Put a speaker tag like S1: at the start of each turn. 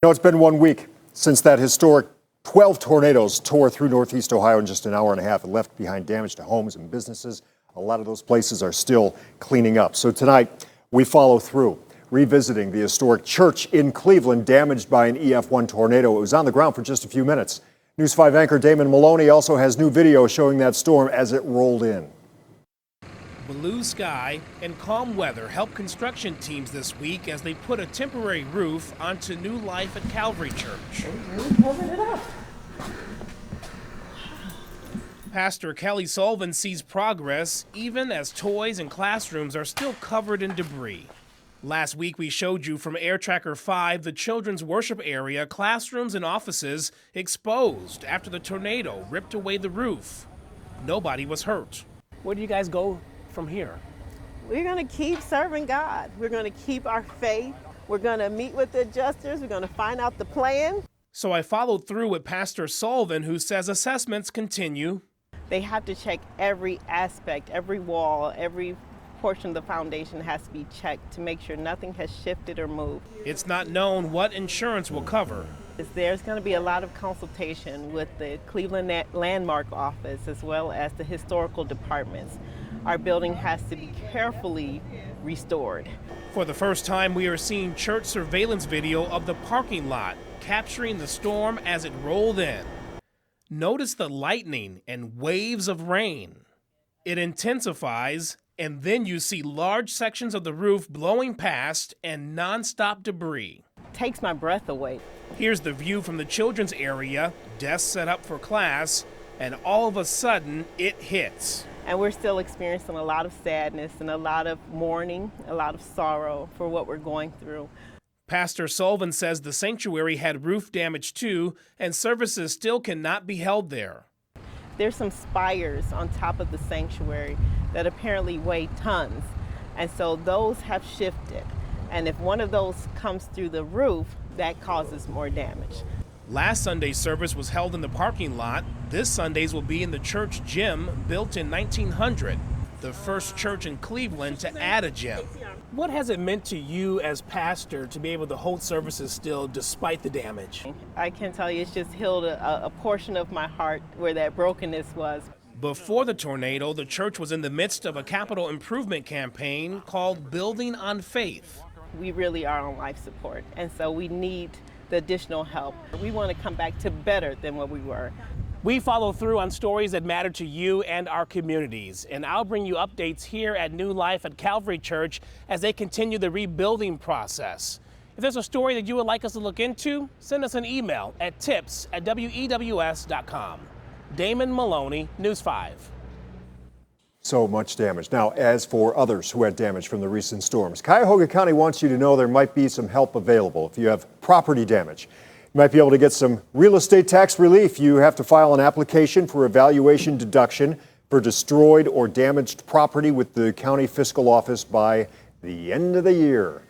S1: It's been 1 week since that historic 12 tornadoes tore through northeast Ohio in just an hour and a half and left behind damage to homes and businesses. A lot of those places are still cleaning up. So tonight, we follow through, revisiting the historic church in Cleveland damaged by an EF1 tornado. It was on the ground for just a few minutes. News 5 anchor Damon Maloney also has new video showing that storm as it rolled in.
S2: Blue sky and calm weather helped construction teams this week as they put a temporary roof onto new life at Calvary Church. Pastor Kelly Sullivan sees progress even as toys and classrooms are still covered in debris. Last week we showed you from Air Tracker 5 the children's worship area, classrooms and offices exposed after the tornado ripped away the roof. Nobody was hurt. Where do you guys go from here?
S3: We're going to keep serving God. We're going to keep our faith. We're going to meet with the adjusters. We're going to find out the plan.
S2: So I followed through with Pastor Sullivan, who says assessments continue.
S3: They have to check every aspect, every wall, every portion of the foundation has to be checked to make sure nothing has shifted or moved.
S2: It's not known what insurance will cover.
S3: There's going to be a lot of consultation with the Cleveland Landmark Office as well as the historical departments. Our building has to be carefully restored.
S2: For the first time, we are seeing church surveillance video of the parking lot, capturing the storm as it rolled in. Notice the lightning and waves of rain. It intensifies, and then you see large sections of the roof blowing past and nonstop debris.
S3: Takes my breath away.
S2: Here's the view from the children's area, desks set up for class, and all of a sudden, it hits.
S3: And we're still experiencing a lot of sadness and a lot of mourning, a lot of sorrow for what we're going through.
S2: Pastor Sullivan says the sanctuary had roof damage too, and services still cannot be held there.
S3: There's some spires on top of the sanctuary that apparently weigh tons, and so those have shifted. And if one of those comes through the roof, that causes more damage.
S2: Last Sunday's service was held in the parking lot. This Sunday's will be in the church gym built in 1900, the first church in Cleveland to add a gym. What has it meant to you as pastor to be able to hold services still despite the damage?
S3: I can tell you it's just healed a portion of my heart where that brokenness was.
S2: Before the tornado, the church was in the midst of a capital improvement campaign called Building on Faith.
S3: We really are on life support, and so we need the additional help. We want to come back to better than what we were.
S2: We follow through on stories that matter to you and our communities, and I'll bring you updates here at New Life at Calvary Church as they continue the rebuilding process. If there's a story that you would like us to look into, send us an email at tips@wews.com. Damon Maloney, News 5.
S1: So much damage. Now, as for others who had damage from the recent storms, Cuyahoga County wants you to know there might be some help available if you have property damage. You might be able to get some real estate tax relief. You have to file an application for a valuation deduction for destroyed or damaged property with the county fiscal office by the end of the year.